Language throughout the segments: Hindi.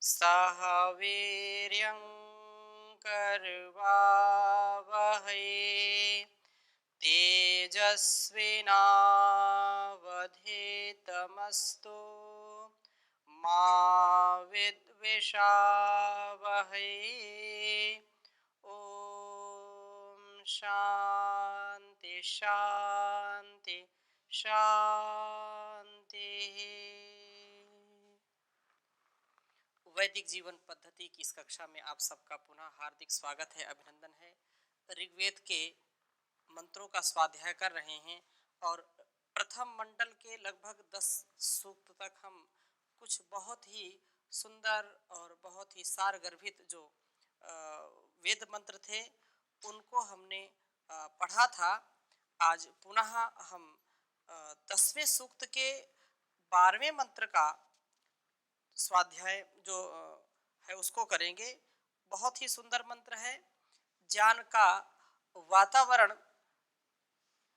सह वीर्यं करवावहै तेजस्विनावधीतमस्तु मा विद्विषावहै। ओम शांति शांति शांति। वैदिक जीवन पद्धति की इस कक्षा में आप सबका पुनः हार्दिक स्वागत है, अभिनंदन है। ऋग्वेद के मंत्रों का स्वाध्याय कर रहे हैं और प्रथम मंडल के लगभग 10 सूक्त तक हम कुछ बहुत ही सुंदर और बहुत ही सारगर्भित जो वेद मंत्र थे उनको हमने पढ़ा था। आज पुनः हम 10वें सूक्त के 12वें मंत्र का स्वाध्याय जो है उसको करेंगे। बहुत ही सुंदर मंत्र है। ज्ञान का वातावरण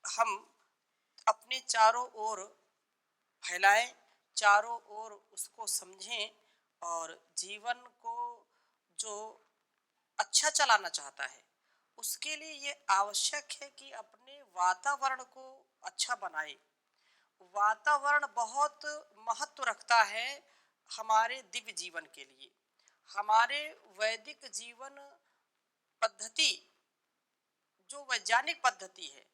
हम अपने चारों ओर फैलाएं, चारों ओर उसको समझें और जीवन को जो अच्छा चलाना चाहता है उसके लिए ये आवश्यक है कि अपने वातावरण को अच्छा बनाए। वातावरण बहुत महत्व रखता है हमारे दिव्य जीवन के लिए। हमारे वैदिक जीवन पद्धति जो वैज्ञानिक पद्धति है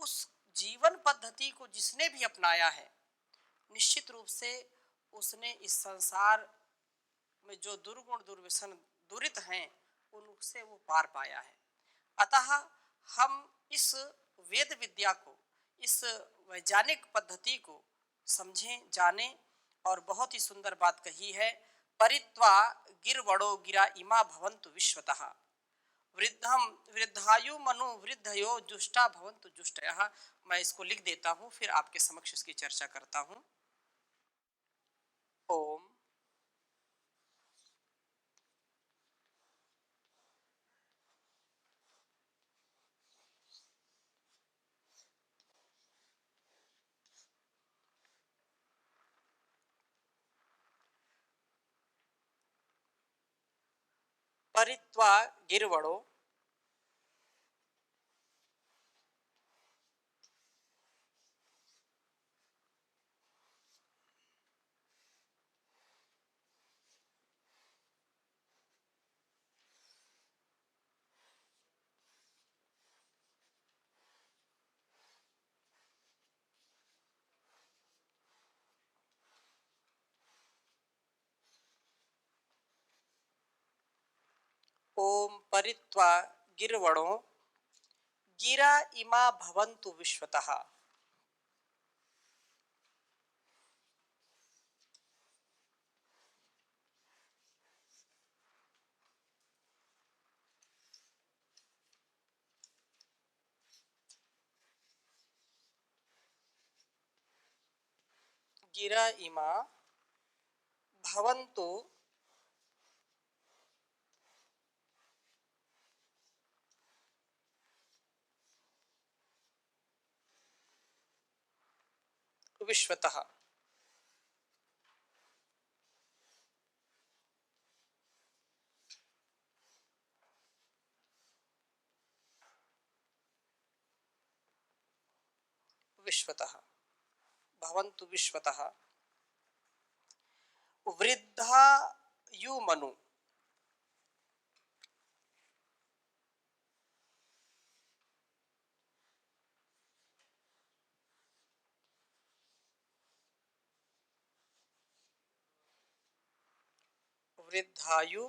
उस जीवन पद्धति को जिसने भी अपनाया है निश्चित रूप से उसने इस संसार में जो दुर्गुण दुर्व्यसन दुरित हैं उनसे वो पार पाया है। अतः हम इस वेद विद्या को, इस वैज्ञानिक पद्धति को समझें, जानें। और बहुत ही सुंदर बात कही है, परित्वा गिरवड़ो गिरा इमा भवन्तु विश्वतः वृद्धम वृद्धायु मनु वृद्धयो जुष्टा भवन्तु जुष्टयः। मैं इसको लिख देता हूँ, फिर आपके समक्ष इसकी चर्चा करता हूँ। ओम परित्वा गिरवड़ो ओम परित्वा गिरवणो गिरा इमा भवन्तु विश्वतः। गिरा इमा भवन्तु विश्वतः। विश्वतः भवन्तु विश्वतः वृद्धायु मनु वृद्धायु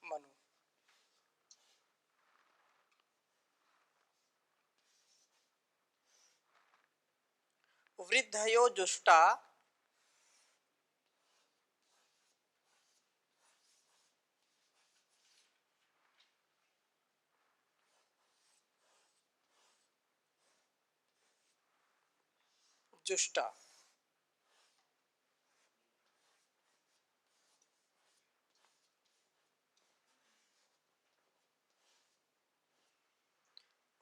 मनु वृद्धयो जुष्टा जुष्टा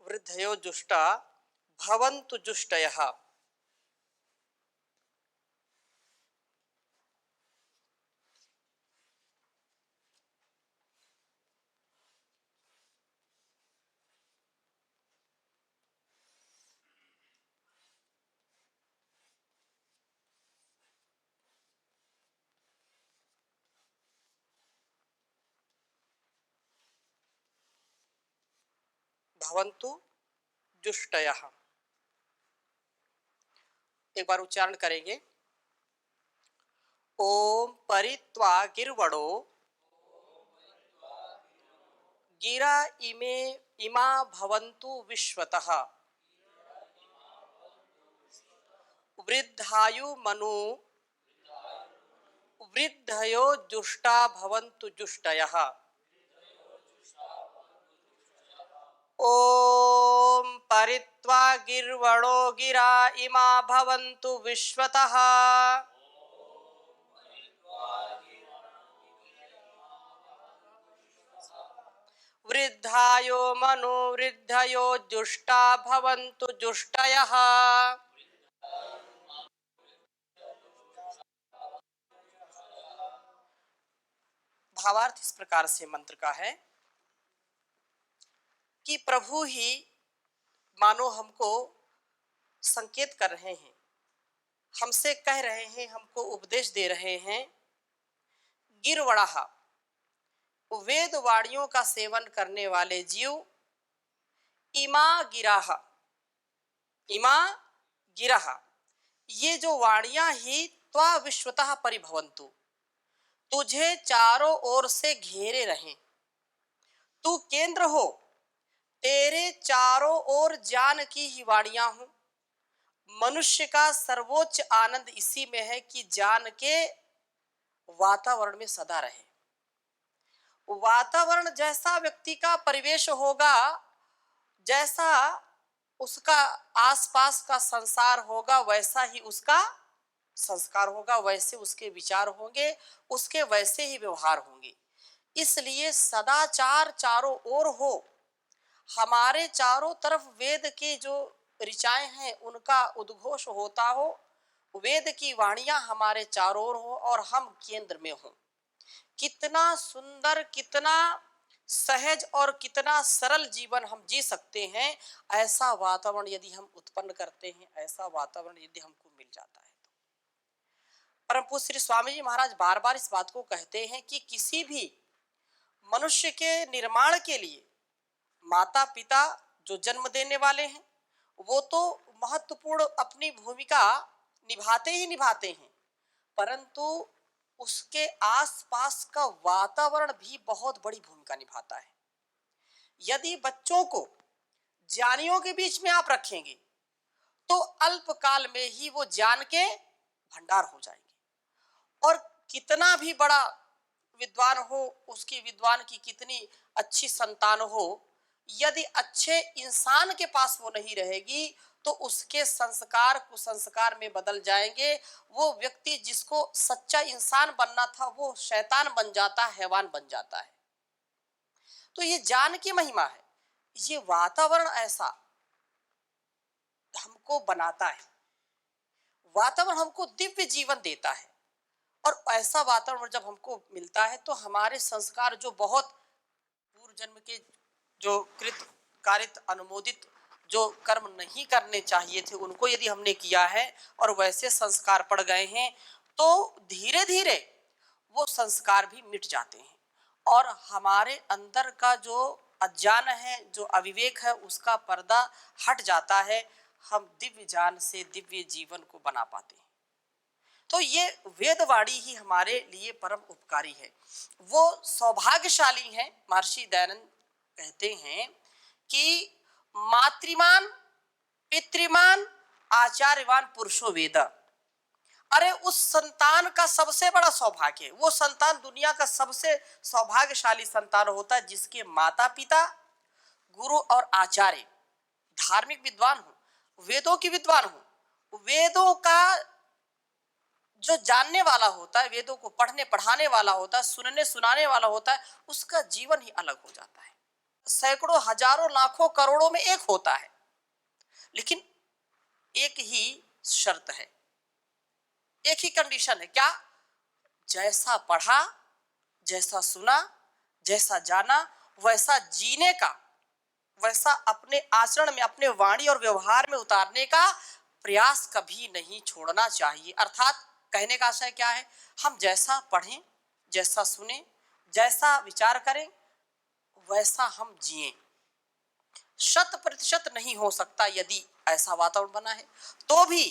वृद्धयो जुष्टा भवन्तु जुष्टयः। भवन्तु जुष्टयः। एक बार उच्चारण करेंगे। ओम परित्वा गिर्वणो गिरा इमे इमा भवन्तु विश्वतः वृद्धायु मनु वृद्धयो जुष्टा भवन्तु जुष्टयः। ओम परित्वा गिर्वणो गिरा इमा भवन्तु विश्वतः वृद्धायो मनु वृद्धयो जुष्टा भवन्तु जुष्टयः। भावार्थ इस प्रकार से मंत्र का है कि प्रभु ही मानो हमको संकेत कर रहे हैं, हमसे कह रहे हैं, हमको उपदेश दे रहे हैं। गिरवणाः, वेद वाणियों का सेवन करने वाले जीव, इमा गिराः, इमा गिरः, ये जो वाणियां ही त्वा विश्वतः परिभवन्तु, तुझे चारों ओर से घेरे रहें, तू केंद्र हो, तेरे चारों ओर ज्ञान की ही वाणियां हूं। मनुष्य का सर्वोच्च आनंद इसी में है कि ज्ञान के वातावरण में सदा रहे। वातावरण जैसा व्यक्ति का परिवेश होगा, जैसा उसका आसपास का संसार होगा, वैसा ही उसका संस्कार होगा, वैसे उसके विचार होंगे, उसके वैसे ही व्यवहार होंगे। इसलिए सदाचार चारों ओर हो, हमारे चारों तरफ वेद के जो ऋचाएं हैं उनका उद्घोष होता हो, वेद की वाणियां हमारे चारों ओर हो और हम केंद्र में हो। कितना सुंदर, कितना सहज और कितना सरल जीवन हम जी सकते हैं, ऐसा वातावरण यदि हम उत्पन्न करते हैं, ऐसा वातावरण यदि हमको मिल जाता है तो। परम पूज्य श्री स्वामी जी महाराज बार बार इस बात को कहते हैं कि किसी भी मनुष्य के निर्माण के लिए माता पिता जो जन्म देने वाले हैं वो तो महत्वपूर्ण अपनी भूमिका निभाते ही निभाते हैं, परंतु उसके आसपास का वातावरण भी बहुत बड़ी भूमिका निभाता है। यदि बच्चों को ज्ञानियों के बीच में आप रखेंगे तो अल्पकाल में ही वो ज्ञान के भंडार हो जाएंगे। और कितना भी बड़ा विद्वान हो, उसकी विद्वान की कितनी अच्छी संतान हो, यदि अच्छे इंसान के पास वो नहीं रहेगी तो उसके संस्कार कुसंस्कार में बदल जाएंगे। वो व्यक्ति जिसको सच्चा इंसान बनना था वो शैतान बन जाता है, हैवान बन जाता है। तो ये ज्ञान की महिमा है, ये वातावरण ऐसा हमको बनाता है, वातावरण हमको दिव्य जीवन देता है। और ऐसा वातावरण जब हमको मिलता है तो हमारे संस्कार जो बहुत पूर्व जन्म के जो कृत कारित अनुमोदित जो कर्म नहीं करने चाहिए थे उनको यदि हमने किया है और वैसे संस्कार पड़ गए हैं तो धीरे धीरे वो संस्कार भी मिट जाते हैं और हमारे अंदर का जो अज्ञान है, जो अविवेक है, उसका पर्दा हट जाता है। हम दिव्य ज्ञान से दिव्य जीवन को बना पाते हैं। तो ये वेदवाणी ही हमारे लिए परम उपकारी है। वो सौभाग्यशाली है। महर्षि दयानंद कहते हैं कि मातृमान पितृमान आचार्यवान पुरुषो वेद। अरे उस संतान का सबसे बड़ा सौभाग्य है, वो संतान दुनिया का सबसे सौभाग्यशाली संतान होता है जिसके माता पिता गुरु और आचार्य धार्मिक विद्वान हो, वेदों की विद्वान हो। वेदों का जो जानने वाला होता है, वेदों को पढ़ने पढ़ाने वाला होता है, सुनने सुनाने वाला होता है, उसका जीवन ही अलग हो जाता है। सैकड़ों हजारों लाखों करोड़ों में एक होता है, लेकिन एक ही शर्त है, एक ही कंडीशन है। क्या? जैसा पढ़ा, जैसा सुना, जैसा जाना, वैसा जीने का, वैसा अपने आचरण में, अपने वाणी और व्यवहार में उतारने का प्रयास कभी नहीं छोड़ना चाहिए। अर्थात कहने का आशय क्या है? हम जैसा पढ़ें, जैसा सुने, जैसा विचार करें, वैसा हम जिएं। 100% नहीं हो सकता। यदि ऐसा वातावरण बना है तो भी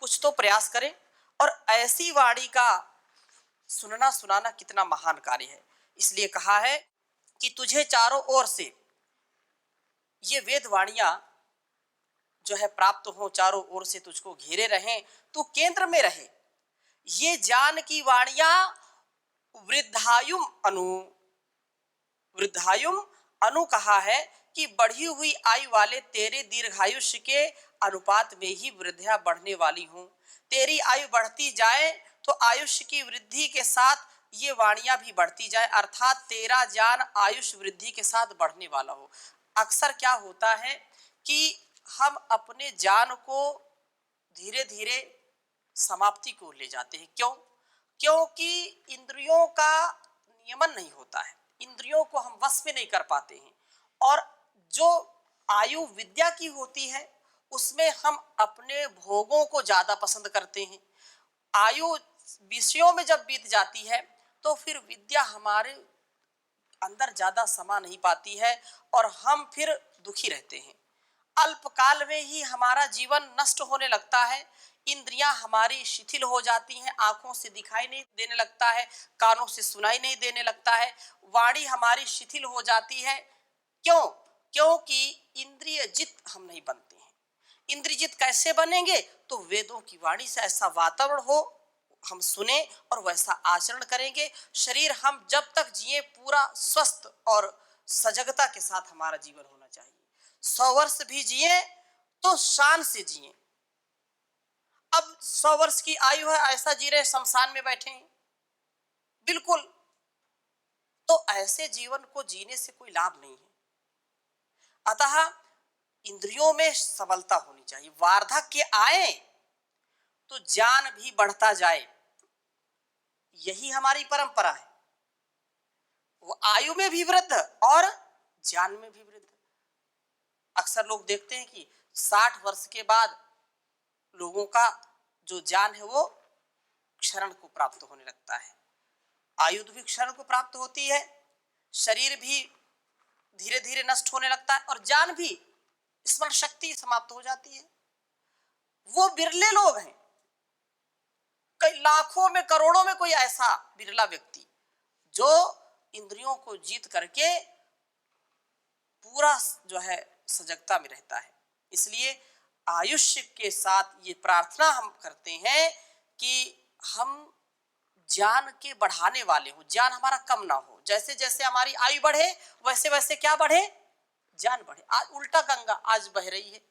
कुछ तो प्रयास करें। और ऐसी वाणी का सुनना सुनाना कितना महान कार्य है। इसलिए कहा है कि तुझे चारों ओर से ये वेद वाणियां जो है प्राप्त हो, चारों ओर से तुझको घेरे रहें, तू केंद्र में रहे। ये ज्ञान की वाणियां वृद्धायुम अनु, वृद्धायुम अनु कहा है कि बढ़ी हुई आयु वाले तेरे दीर्घायुष्य के अनुपात में ही वृद्धियां बढ़ने वाली हूं। तेरी आयु बढ़ती जाए तो आयुष्य की वृद्धि के साथ ये वाणियां भी बढ़ती जाए, अर्थात तेरा ज्ञान आयुष वृद्धि के साथ बढ़ने वाला हो। अक्सर क्या होता है कि हम अपने ज्ञान को धीरे धीरे समाप्ति को ले जाते हैं। क्यों? क्योंकि इंद्रियों का नियमन नहीं होता है, इंद्रियों को हम वश में नहीं कर पाते हैं। और जो आयु विद्या की होती है उसमें हम अपने भोगों को ज्यादा पसंद करते हैं। आयु विषयों में जब बीत जाती है तो फिर विद्या हमारे अंदर ज्यादा समा नहीं पाती है और हम फिर दुखी रहते हैं। अल्पकाल में ही हमारा जीवन नष्ट होने लगता है, इंद्रियां हमारी शिथिल हो जाती हैं, आंखों से दिखाई नहीं देने लगता है, कानों से सुनाई नहीं देने लगता है, वाणी हमारी शिथिल हो जाती है। क्यों? क्योंकि इंद्रिय जित हम नहीं बनते हैं। इंद्रिय जित कैसे बनेंगे? तो वेदों की वाणी से ऐसा वातावरण हो, हम सुने और वैसा आचरण करेंगे। शरीर हम जब तक जिए पूरा स्वस्थ और सजगता के साथ हमारा जीवन होना चाहिए। 100 वर्ष भी जिए तो शान से जिए। अब 100 वर्ष की आयु है, ऐसा जी रहे शमशान में बैठे हैं, बिल्कुल। तो ऐसे जीवन को जीने से कोई लाभ नहीं है। अतः इंद्रियों में सबलता होनी चाहिए। वार्धक्य आए तो ज्ञान भी बढ़ता जाए, यही हमारी परंपरा है। वो आयु में भी वृद्ध और ज्ञान में भी वृद्ध। अक्सर लोग देखते हैं कि 60 वर्ष के बाद लोगों का जो ज्ञान है वो क्षरण को प्राप्त होने लगता है, आयु भी क्षरण को प्राप्त होती है, शरीर भी धीरे धीरे नष्ट होने लगता है और ज्ञान भी, स्मरण शक्ति समाप्त हो जाती है। वो बिरले लोग हैं, कई लाखों में करोड़ों में कोई ऐसा बिरला व्यक्ति जो इंद्रियों को जीत करके पूरा जो है सजगता में रहता है। इसलिए आयुष्य के साथ ये प्रार्थना हम करते हैं कि हम ज्ञान के बढ़ाने वाले हो, ज्ञान हमारा कम ना हो। जैसे जैसे हमारी आयु बढ़े वैसे वैसे क्या बढ़े? ज्ञान बढ़े। आज उल्टा गंगा आज बह रही है,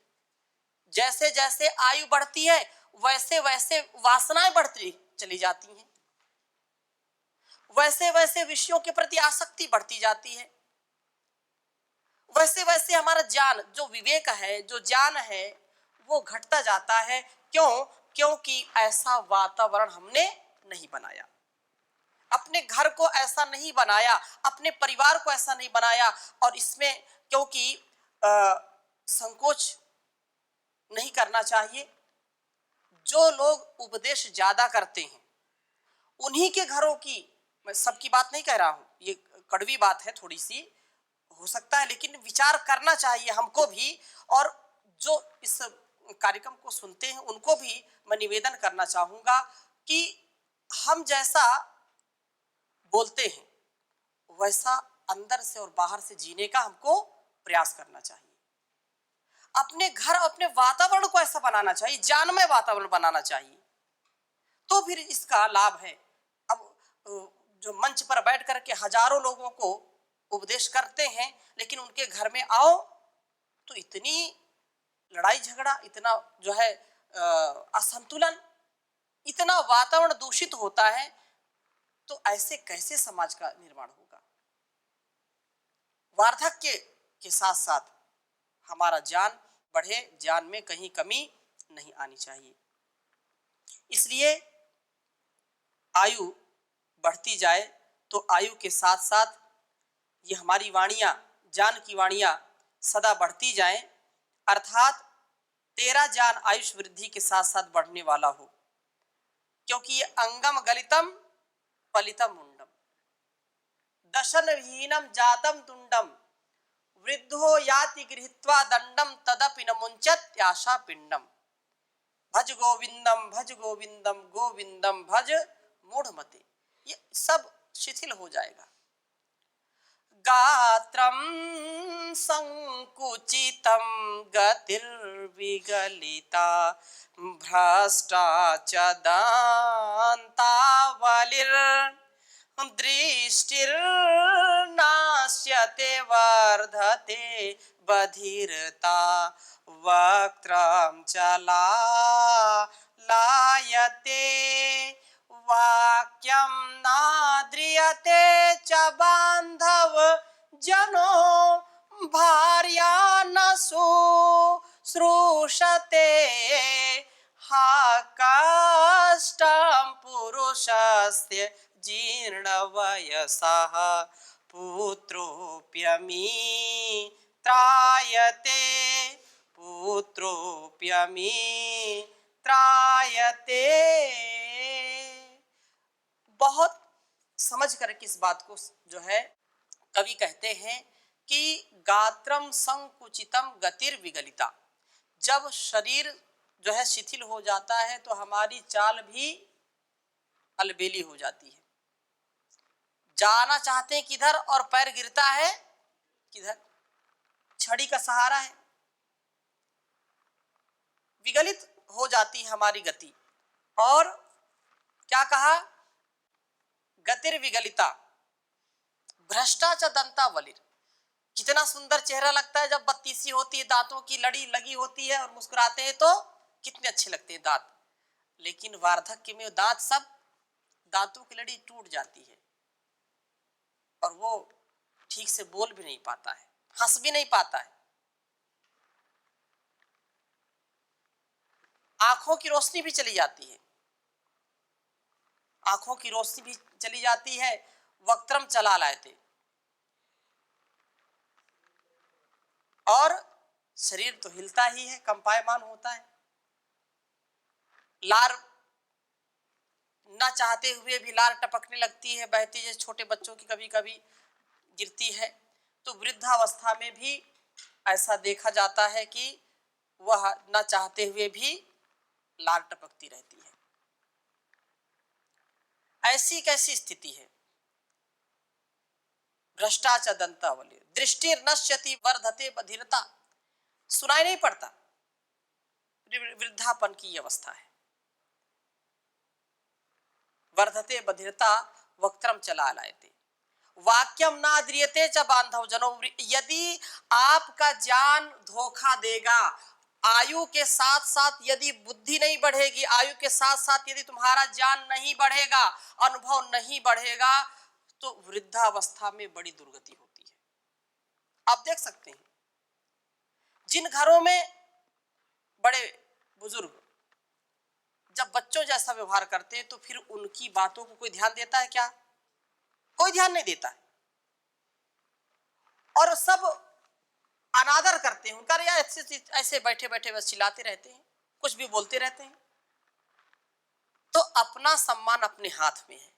जैसे जैसे आयु बढ़ती है वैसे वैसे वासनाएं बढ़ती चली जाती हैं, वैसे वैसे विषयों के प्रति आसक्ति बढ़ती जाती है, वैसे वैसे हमारा ज्ञान, जो विवेक है, जो ज्ञान है, वो घटता जाता है। क्यों? क्योंकि ऐसा वातावरण हमने नहीं बनाया, अपने घर को ऐसा नहीं बनाया, अपने परिवार को ऐसा नहीं बनाया। और इसमें क्योंकि संकोच नहीं करना चाहिए, जो लोग उपदेश ज्यादा करते हैं उन्हीं के घरों की, मैं सबकी बात नहीं कह रहा हूं, ये कड़वी बात है थोड़ी सी हो सकता है, लेकिन विचार करना चाहिए हमको भी। और जो इस कार्यक्रम को सुनते हैं उनको भी मैं निवेदन करना चाहूंगा कि हम जैसा बोलते हैं वैसा अंदर से और बाहर से जीने का हमको प्रयास करना चाहिए। अपने घर, अपने वातावरण को ऐसा बनाना चाहिए, ज्ञानमय वातावरण बनाना चाहिए, तो फिर इसका लाभ है। अब जो मंच पर बैठ करके हजारों लोगों को उपदेश करते हैं, लेकिन उनके घर में आओ तो इतनी लड़ाई झगड़ा, इतना जो है असंतुलन, इतना वातावरण दूषित होता है, तो ऐसे कैसे समाज का निर्माण होगा? वार्धक्य के साथ साथ हमारा ज्ञान बढ़े, ज्ञान में कहीं कमी नहीं आनी चाहिए। इसलिए आयु बढ़ती जाए तो आयु के साथ साथ ये हमारी वाणियां, ज्ञान की वाणियां सदा बढ़ती जाएं, अर्थात तेरा ज्ञान आयुष वृद्धि के साथ साथ बढ़ने वाला हो। क्योंकि ये अंगम गलितम फलितम मुंडम, दशन हीनम जातम तुंडम, वृद्धो याति गृहीत्वा दंडम तदपि न मुंचत्याशा पिंडम। भज गोविंदम गोविंदम भज मूढ़मते। ये सब शिथिल हो जाएगा। गात्रम संकुचितम गतिर्विगलिता भ्रष्टा च दान्तावलिर दृष्टिर्नाश्यते वर्धते बधिरता वक्त्रं च लायते वाक्यं नाद्रियते च बान्धव जनो भार्या न शुश्रूषते हा कष्टं पुरुषस्य जीर्णवयसः पुत्रोऽप्यमी त्रायते बहुत समझ कर किस बात को जो है कवि कहते हैं कि गात्रम संकुचितम गतिर विगलिता। जब शरीर जो है शिथिल हो जाता है तो हमारी चाल भी अलबेली हो जाती है। जाना चाहते हैं किधर और पैर गिरता है किधर। छड़ी का सहारा है, विगलित हो जाती है हमारी गति। और क्या कहा, गतिर विगलिता भ्रष्टा च दंतावलिर। कितना सुंदर चेहरा लगता है जब बत्तीसी होती है, दांतों की लड़ी लगी होती है और मुस्कुराते हैं तो कितने अच्छे लगते हैं दांत। लेकिन वार्धक्य में दांत सब, दांतों की लड़ी टूट जाती है और वो ठीक से बोल भी नहीं पाता है, हंस भी नहीं पाता है। आंखों की रोशनी भी चली जाती है, आंखों की रोशनी भी चली जाती है। वक्त्रम चला लाते और शरीर तो हिलता ही है, कंपायमान होता है। लार ना चाहते हुए भी लार टपकने लगती है, बहती है, छोटे बच्चों की कभी कभी गिरती है। तो वृद्धावस्था में भी ऐसा देखा जाता है कि वह ना चाहते हुए भी लार टपकती रहती है। ऐसी कैसी स्थिति है। भ्रष्टाचार दंतावली दृष्टि नश्यति वर्धते बधिरता। सुनाई नहीं पड़ता, वृद्धापन की अवस्था है। वर्धते बधिरता वक्त्रम चला लायते वाक्यम नाद्रियते च बांधव जनो। यदि आपका ज्ञान धोखा देगा, आयु के साथ साथ यदि बुद्धि नहीं बढ़ेगी, आयु के साथ साथ यदि तुम्हारा ज्ञान नहीं बढ़ेगा, अनुभव नहीं बढ़ेगा, तो वृद्धावस्था में बड़ी दुर्गति होती है। आप देख सकते हैं जिन घरों में बड़े बुजुर्ग जब बच्चों जैसा व्यवहार करते हैं तो फिर उनकी बातों को कोई ध्यान देता है क्या? कोई ध्यान नहीं देता है और सब अनादर करते हैं उनका। यार ऐसे बैठे बैठे बस चिल्लाते रहते हैं, कुछ भी बोलते रहते हैं। तो अपना सम्मान अपने हाथ में है।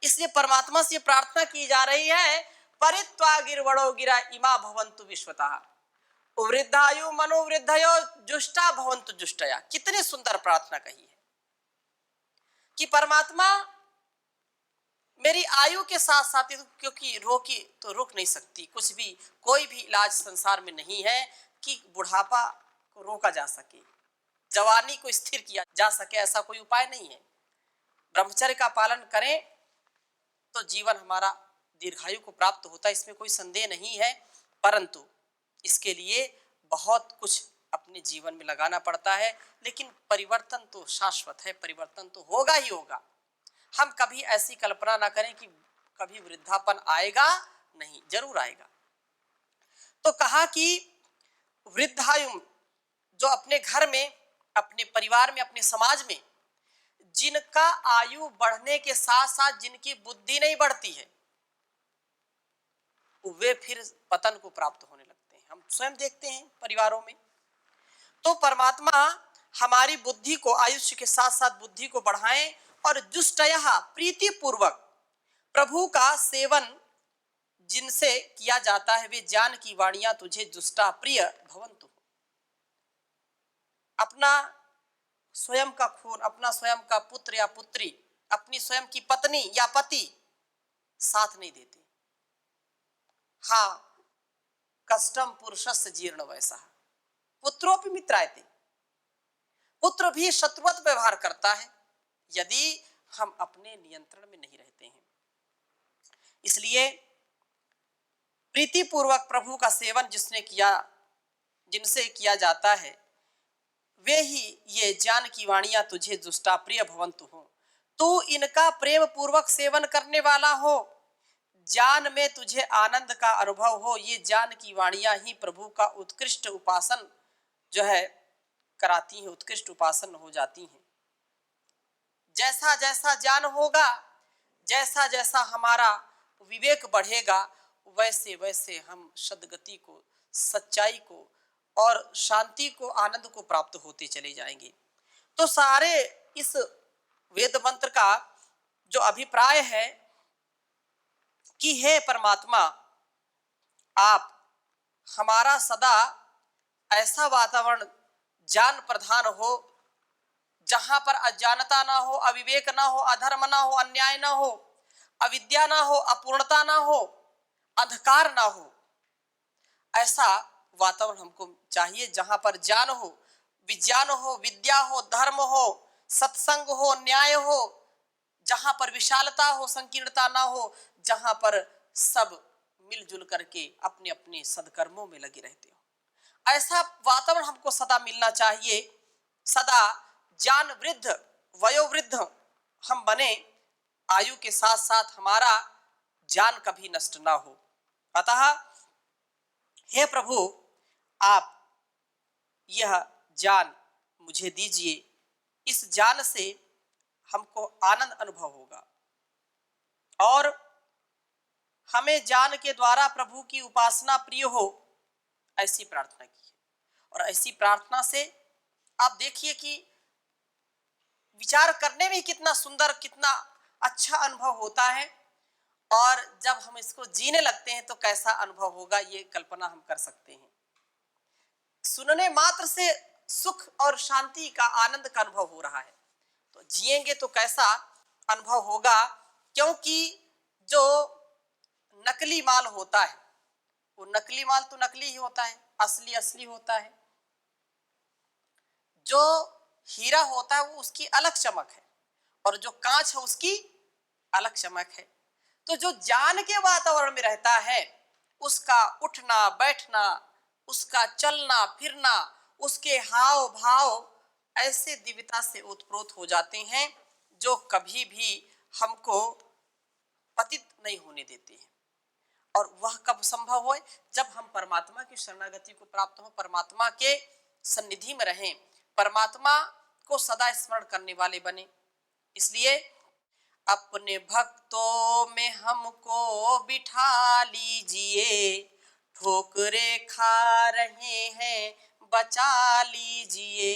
इसलिए परमात्मा से प्रार्थना की जा रही है, परित्वा गिरवणो गिरा इमा भवन्तु विश्वतः वृद्धायु मनोवृद्धयो जुष्टा भवन्तु जुष्टया। कितनी सुंदर प्रार्थना कही है कि परमात्मा मेरी आयु के साथ साथ, क्योंकि रोकी तो रुक नहीं सकती, कुछ भी कोई भी इलाज संसार में नहीं है कि बुढ़ापा को रोका जा सके, जवानी को स्थिर किया जा सके, ऐसा कोई उपाय नहीं है। ब्रह्मचर्य का पालन करें तो जीवन हमारा दीर्घायु को प्राप्त होता है, इसमें कोई संदेह नहीं है। परंतु इसके लिए बहुत कुछ अपने जीवन में लगाना पड़ता है। लेकिन परिवर्तन तो शाश्वत है, परिवर्तन तो होगा ही होगा। हम कभी ऐसी कल्पना ना करें कि कभी वृद्धापन आएगा नहीं, जरूर आएगा। तो कहा कि वृद्धायु जो अपने घर में, अपने परिवार में, अपने समाज में जिनका आयु बढ़ने के साथ साथ जिनकी बुद्धि नहीं बढ़ती है, वे फिर पतन को प्राप्त होने लगते हैं। हम स्वयं देखते हैं परिवारों में। तो परमात्मा हमारी बुद्धि को, आयुष्य के साथ साथ बुद्धि को बढ़ाएं और जुष्टयः प्रीति पूर्वक प्रभु का सेवन जिनसे किया जाता है वे ज्ञान की वाणियां तुझे दुष्टा प्रिय भवंतु। अपना स्वयं का खून, अपना स्वयं का पुत्र या पुत्री, अपनी स्वयं की पत्नी या पति साथ नहीं देते। हाँ, कष्टम पुरुषस्य जीर्ण वैसा पुत्रोपि मित्रायते, पुत्र भी शत्रुवत व्यवहार करता है यदि हम अपने नियंत्रण में नहीं रहते हैं। इसलिए प्रीतिपूर्वक प्रभु का सेवन जिनसे किया जाता है वे ही ये ज्ञान की वाणियां तुझे दुष्टा प्रिय भवंतु हो। तू इनका प्रेम पूर्वक सेवन करने वाला हो, ज्ञान में तुझे आनंद का अनुभव हो। ये ज्ञान की वाणियां ही प्रभु का उत्कृष्ट उपासन जो है कराती हैं, उत्कृष्ट उपासन हो जाती हैं। जैसा जैसा ज्ञान होगा, जैसा जैसा हमारा विवेक बढ़ेगा, वैसे वैसे हम सद्गति को, सच्चाई को और शांति को, आनंद को प्राप्त होते चले जाएंगे। तो सारे इस वेद मंत्र का जो अभिप्राय है कि हे परमात्मा, आप हमारा सदा ऐसा वातावरण ज्ञान प्रधान हो जहां पर अज्ञानता ना हो, अविवेक ना हो, अधर्म ना हो, अन्याय ना हो, अविद्या ना हो, अपूर्णता ना हो, अंधकार ना हो। ऐसा वातावरण हमको चाहिए जहां पर ज्ञान हो, विज्ञान हो, विद्या हो, धर्म हो, सत्संग हो, न्याय हो, जहां पर विशालता हो, संकीर्णता ना हो, जहां पर सब मिलजुल करके अपने अपने सदकर्मों में लगे रहते हो। ऐसा वातावरण हमको सदा मिलना चाहिए। सदा ज्ञान वृद्ध, वयोवृद्ध हम बने, आयु के साथ साथ हमारा ज्ञान कभी नष्ट ना हो। अतः हे प्रभु, आप यह ज्ञान मुझे दीजिए, इस ज्ञान से हमको आनंद अनुभव होगा और हमें ज्ञान के द्वारा प्रभु की उपासना प्रिय हो, ऐसी प्रार्थना की है। और ऐसी प्रार्थना से आप देखिए कि विचार करने में कितना सुंदर, कितना अच्छा अनुभव होता है, और जब हम इसको जीने लगते हैं तो कैसा अनुभव होगा ये कल्पना हम कर सकते हैं। सुनने मात्र से सुख और शांति का, आनंद का अनुभव हो रहा है, तो जिएंगे तो कैसा अनुभव होगा। क्योंकि जो नकली माल होता है वो नकली माल तो नकली ही होता है, असली असली होता है। जो हीरा होता है वो उसकी अलग चमक है और जो कांच है उसकी अलग चमक है। तो जो ज्ञान के वातावरण में रहता है उसका उठना बैठना, उसका चलना फिरना, उसके हाव भाव ऐसे दिव्यता से ओतप्रोत हो जाते हैं जो कभी भी हमको पतित नहीं होने देते हैं। और वह कब संभव हो? जब हम परमात्मा की शरणागति को प्राप्त हो, परमात्मा के सन्निधि में रहें, परमात्मा को सदा स्मरण करने वाले बने। इसलिए अपने भक्तों में हमको बिठा लीजिए, ठोकरे खा रहे हैं बचा लीजिए।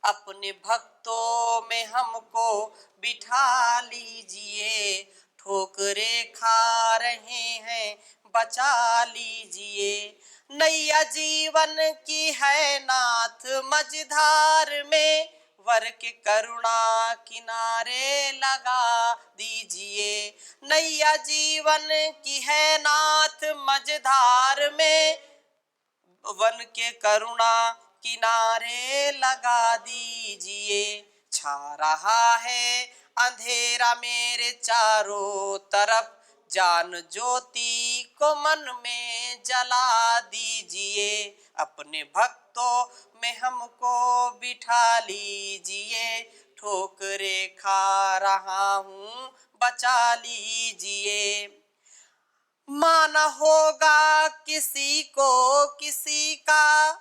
अपने भक्तों में हमको बिठा लीजिए, ठोकरे खा रहे हैं बचा लीजिए। नैया जीवन की है नाथ मझधार में, वर के करुणा किनारे लगा दीजिए। नैया जीवन की है नाथ मझधार में, वन के करुणा किनारे लगा दीजिए। छा रहा है अंधेरा मेरे चारों तरफ, जान ज्योति को मन में जला दीजिए। अपने भक्तों में हमको बिठा लीजिए, ठोकरे खा रहा हूँ बचा लीजिए। माना होगा किसी को किसी का,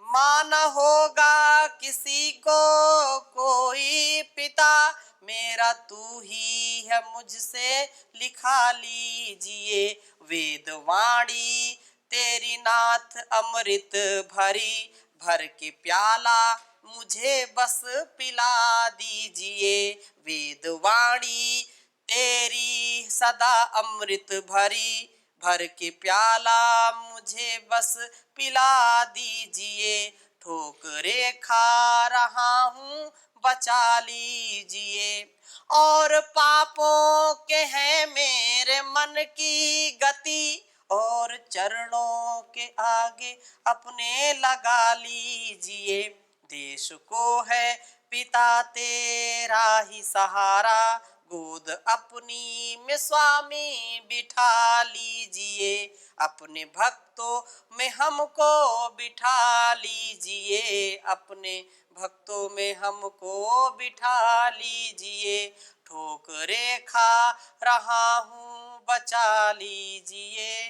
माना होगा किसी को कोई पिता, मेरा तू ही है मुझसे लिखा लीजिए। वेदवाणी तेरी नाथ अमृत भरी, भर के प्याला मुझे बस पिला दीजिए। वेदवाणी तेरी सदा अमृत भरी, भर के प्याला मुझे बस पिला दीजिए, ठोकरे खा रहा हूँ बचा लीजिए। और पापों के हैं मेरे मन की गति, और चरणों के आगे अपने लगा लीजिए। देश को है पिता तेरा ही सहारा, गोद अपनी में स्वामी बिठा लीजिए। अपने भक्तों में हमको बिठा लीजिए, अपने भक्तों में हमको बिठा लीजिए। ठोकरे खा रहा हूँ बचा लीजिए,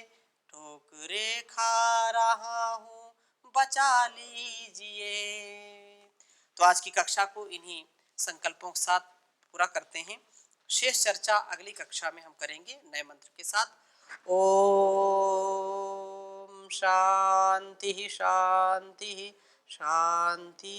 ठोकरे खा रहा हूँ बचा लीजिए। तो आज की कक्षा को इन्हीं संकल्पों के साथ पूरा करते हैं। शेष चर्चा अगली कक्षा में हम करेंगे नए मंत्र के साथ। ओम शांति शांति शांति।